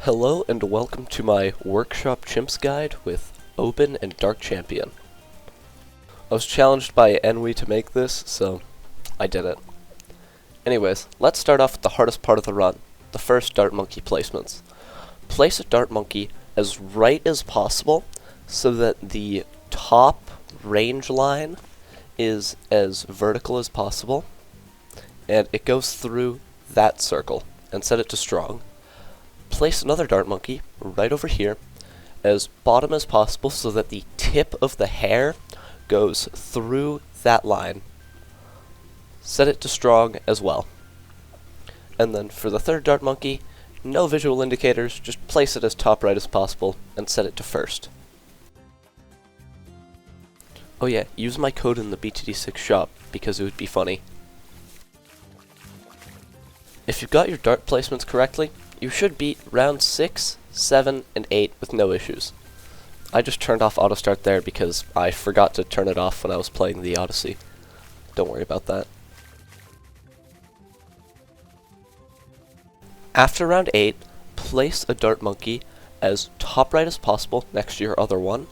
Hello and welcome to my workshop chimps guide with OBYN and Dark Champion. I was challenged by Enwy to make this, so I did it. Anyways, let's start off with the hardest part of the run, the first dart monkey placements. Place a dart monkey as right as possible so that the top range line is as vertical as possible, and it goes through that circle, and set it to strong. Place another dart monkey right over here as bottom as possible so that the tip of the hair goes through that line. Set it to strong as well. And then for the third dart monkey, no visual indicators, just place it as top right as possible and set it to first. Oh yeah, use my code in the TD6 shop because it would be funny. If you got your dart placements correctly, you should beat round 6, 7, and 8 with no issues. I just turned off auto start there because I forgot to turn it off when I was playing the Odyssey. Don't worry about that. After round 8, place a dart monkey as top right as possible next to your other one,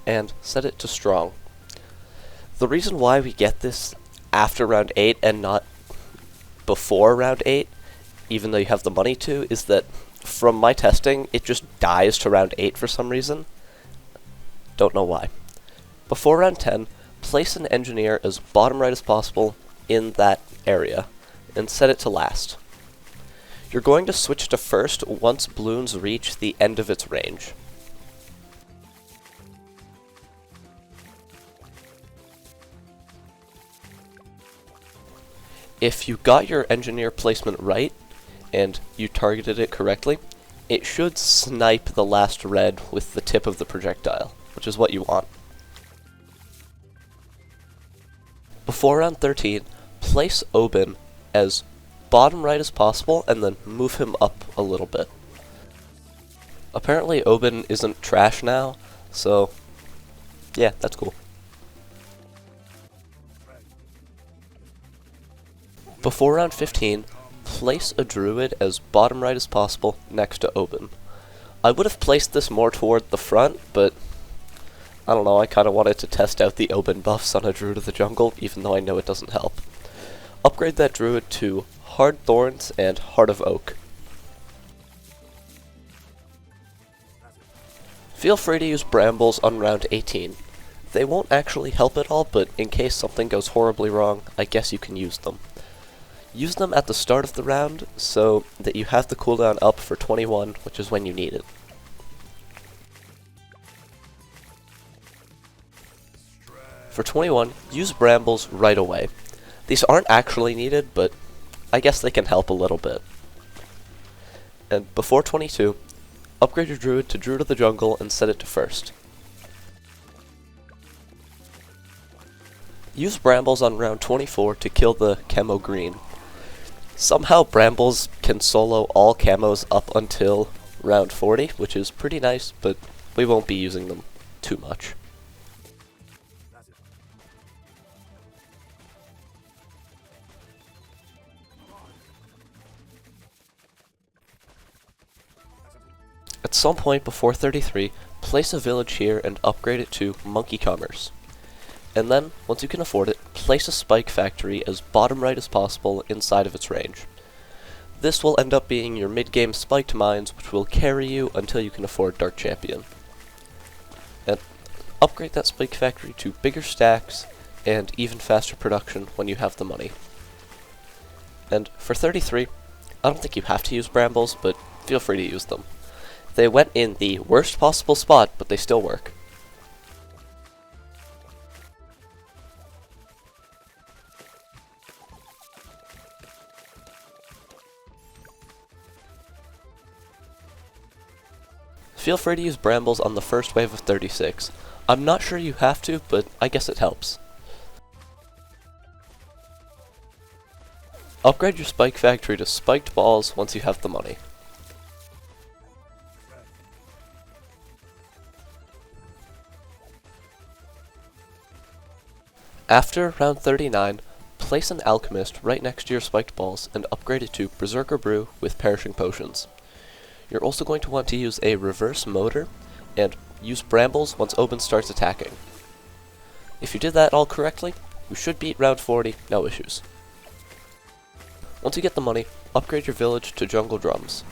and set it to strong. The reason why we get this after round 8 and not before round 8, even though you have the money to, is that from my testing, it just dies to round 8 for some reason. Don't know why. Before round 10, place an engineer as bottom right as possible in that area, and set it to last. You're going to switch to first once Bloons reach the end of its range. If you got your engineer placement right, and you targeted it correctly, it should snipe the last red with the tip of the projectile, which is what you want. Before round 13, place OBYN as bottom right as possible and then move him up a little bit. Apparently OBYN isn't trash now, so yeah, that's cool. Before round 15, place a druid as bottom right as possible next to OBYN. I would have placed this more toward the front, but I don't know, I kind of wanted to test out the OBYN buffs on a druid of the jungle, even though I know it doesn't help. Upgrade that druid to Hard Thorns and Heart of Oak. Feel free to use brambles on round 18. They won't actually help at all, but in case something goes horribly wrong, I guess you can use them. Use them at the start of the round so that you have the cooldown up for 21, which is when you need it. For 21, use brambles right away. These aren't actually needed, but I guess they can help a little bit. And before 22, upgrade your druid to Druid of the Jungle and set it to first. Use brambles on round 24 to kill the camo green. Somehow brambles can solo all camos up until round 40, which is pretty nice, but we won't be using them too much. At some point before 33, place a village here and upgrade it to Monkey Commerce. And then, once you can afford it, place a spike factory as bottom right as possible inside of its range. This will end up being your mid-game spiked mines, which will carry you until you can afford Dark Champion. And upgrade that spike factory to bigger stacks and even faster production when you have the money. And for 33, I don't think you have to use brambles, but feel free to use them. They went in the worst possible spot, but they still work. Feel free to use brambles on the first wave of 36. I'm not sure you have to, but I guess it helps. Upgrade your spike factory to spiked balls once you have the money. After round 39, place an alchemist right next to your spiked balls and upgrade it to Berserker Brew with Perishing Potions. You're also going to want to use a reverse motor and use brambles once OBYN starts attacking. If you did that all correctly, you should beat round 40, no issues. Once you get the money, upgrade your village to jungle drums.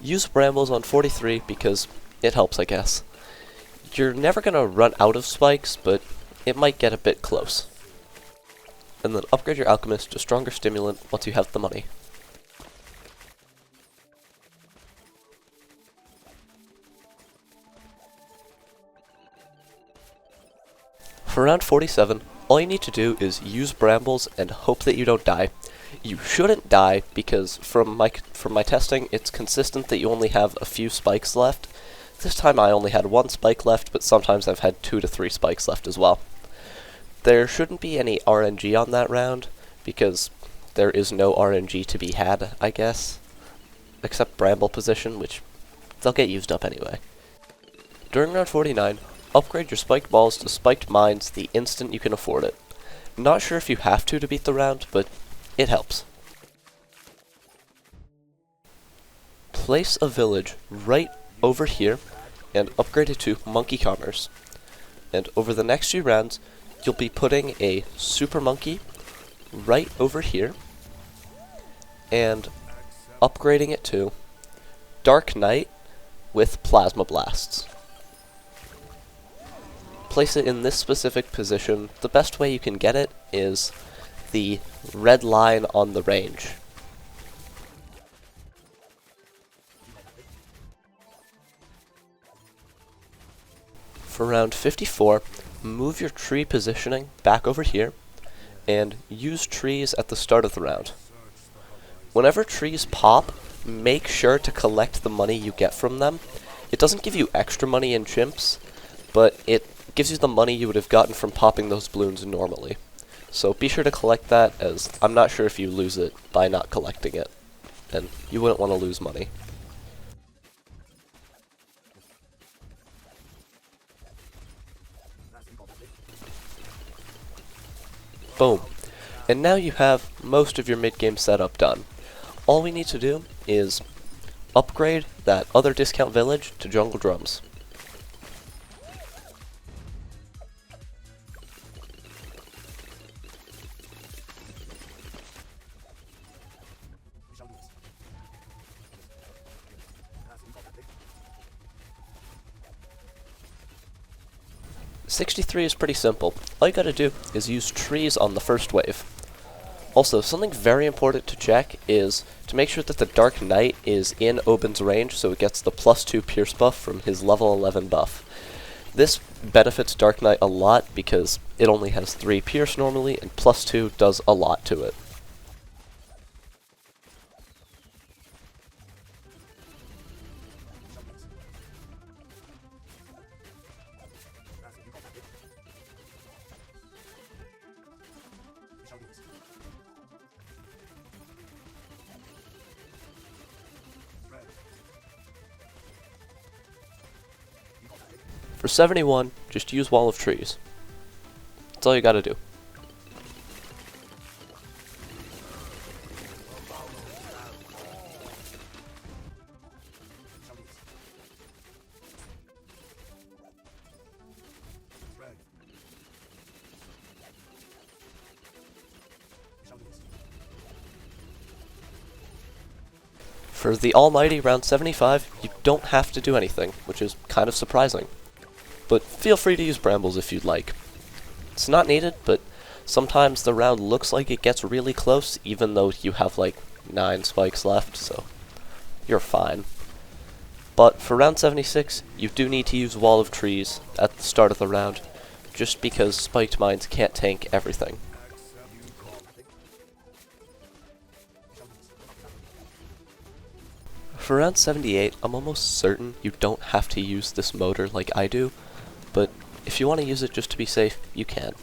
Use brambles on 43 because it helps, I guess. You're never going to run out of spikes, but it might get a bit close. And then upgrade your alchemist to stronger stimulant once you have the money. For round 47, all you need to do is use brambles and hope that you don't die. You shouldn't die because from my testing, it's consistent that you only have a few spikes left. This time I only had 1 spike left, but sometimes I've had 2 to 3 spikes left as well. There shouldn't be any RNG on that round, because there is no RNG to be had, I guess. Except bramble position, which they'll get used up anyway. During round 49, upgrade your spiked balls to spiked mines the instant you can afford it. Not sure if you have to beat the round, but it helps. Place a village right over here and upgrade it to monkey commerce. And over the next few rounds, you'll be putting a super monkey right over here and upgrading it to Dark Knight with plasma blasts. Place it in this specific position. The best way you can get it is the red line on the range. For round 54, move your tree positioning back over here and use trees at the start of the round. Whenever trees pop, make sure to collect the money you get from them. It doesn't give you extra money in chimps, but it gives you the money you would have gotten from popping those balloons normally. So be sure to collect that, as I'm not sure if you lose it by not collecting it, and you wouldn't want to lose money. Boom. And now you have most of your mid-game setup done. All we need to do is upgrade that other discount village to jungle drums. '63 is pretty simple. All you gotta do is use trees on the first wave. Also, something very important to check is to make sure that the Dark Knight is in OBYN's range, so it gets the +2 pierce buff from his level 11 buff. This benefits Dark Knight a lot because it only has 3 pierce normally, and +2 does a lot to it. For 71, just use Wall of Trees. That's all you gotta do. For the almighty round 75, you don't have to do anything, which is kind of surprising. But feel free to use brambles if you'd like. It's not needed, but sometimes the round looks like it gets really close, even though you have like 9 spikes left, so you're fine. But for round 76, you do need to use Wall of Trees at the start of the round, just because spiked mines can't tank everything. For round 78, I'm almost certain you don't have to use this motor like I do, but if you want to use it just to be safe, you can.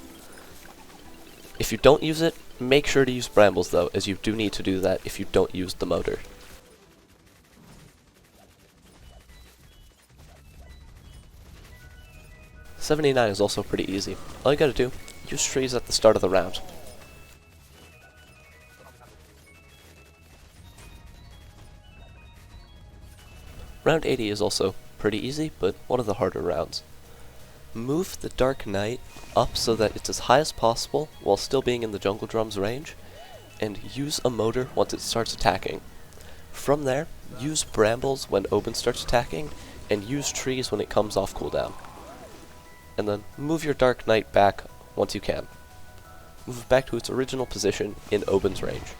If you don't use it, make sure to use brambles though, as you do need to do that if you don't use the motor. '79 is also pretty easy. All you gotta do, use trees at the start of the round. Round 80 is also pretty easy, but one of the harder rounds. Move the Dark Knight up so that it's as high as possible while still being in the Jungle Drum's range, and use a motor once it starts attacking. From there, use brambles when OBYN starts attacking, and use trees when it comes off cooldown. And then move your Dark Knight back once you can. Move it back to its original position in OBYN's range.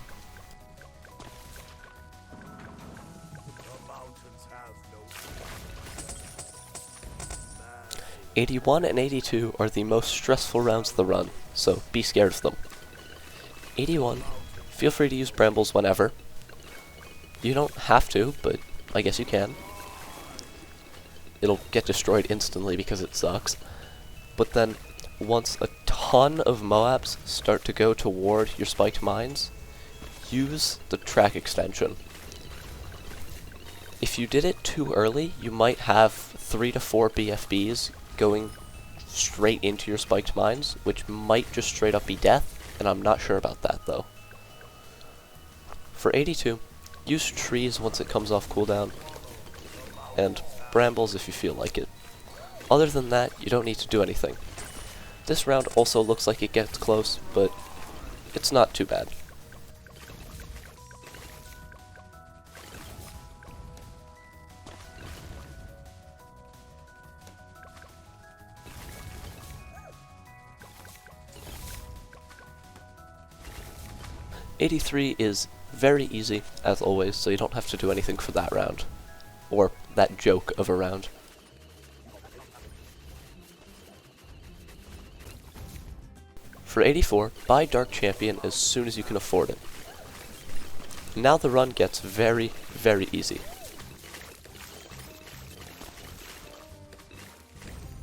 '81 and '82 are the most stressful rounds of the run, so be scared of them. '81, feel free to use brambles whenever. You don't have to, but I guess you can. It'll get destroyed instantly because it sucks. But then, once a ton of Moabs start to go toward your spiked mines, use the track extension. If you did it too early, you might have 3 to 4 BFBs going straight into your spiked mines, which might just straight up be death, and I'm not sure about that though. For 82, use trees once it comes off cooldown, and brambles if you feel like it. Other than that, you don't need to do anything. This round also looks like it gets close, but it's not too bad. '83 is very easy, as always, so you don't have to do anything for that round. Or that joke of a round. For 84, buy Dark Champion as soon as you can afford it. Now the run gets very, very easy.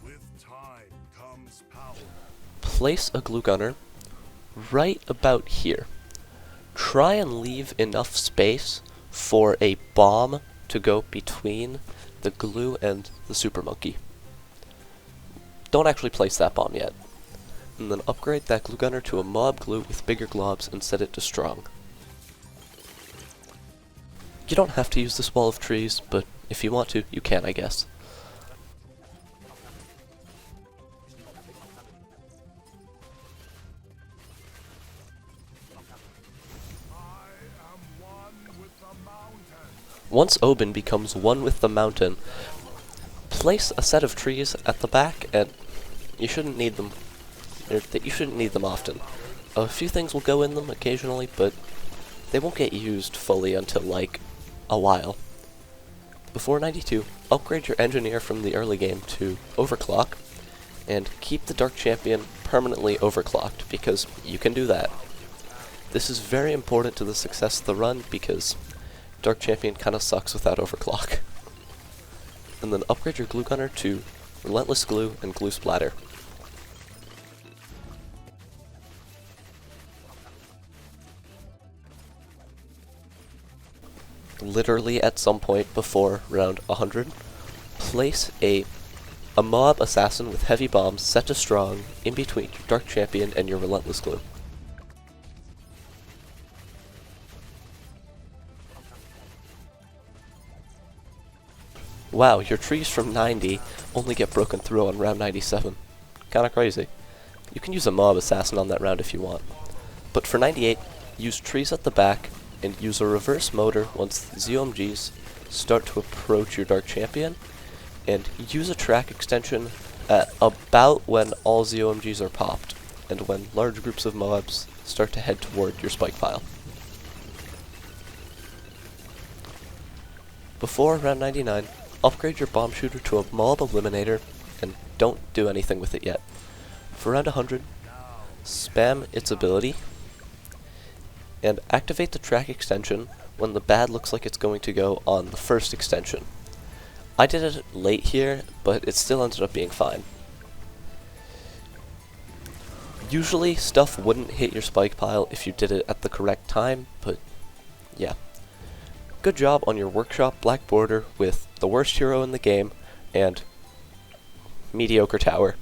With time comes power. Place a glue gunner right about here. Try and leave enough space for a bomb to go between the glue and the super monkey. Don't actually place that bomb yet. And then upgrade that glue gunner to a mob glue with bigger globs and set it to strong. You don't have to use this wall of trees, but if you want to, you can, I guess. Once OBYN becomes one with the mountain, place a set of trees at the back, and you shouldn't need them. You shouldn't need them often. A few things will go in them occasionally, but they won't get used fully until, like, a while. Before 92, upgrade your engineer from the early game to overclock, and keep the Dark Champion permanently overclocked, because you can do that. This is very important to the success of the run, because Dark Champion kinda sucks without overclock. And then upgrade your glue gunner to Relentless Glue and Glue Splatter. Literally at some point before round 100, place a Moab Assassin with heavy bombs set to strong in between your Dark Champion and your Relentless Glue. Wow, your trees from 90 only get broken through on round 97. Kinda crazy. You can use a Moab Assassin on that round if you want. But for 98, use trees at the back, and use a reverse motor once the ZOMGs start to approach your Dark Champion, and use a track extension at about when all ZOMGs are popped, and when large groups of Moabs start to head toward your spike pile. Before round 99, upgrade your bomb shooter to a Moab Eliminator, and don't do anything with it yet. For round 100, spam its ability, and activate the track extension when the bad looks like it's going to go on the first extension. I did it late here, but it still ended up being fine. Usually stuff wouldn't hit your spike pile if you did it at the correct time, but yeah. Good job on your workshop black border with the worst hero in the game and mediocre tower,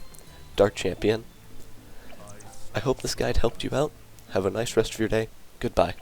Dark Champion. I hope this guide helped you out. Have a nice rest of your day. Goodbye.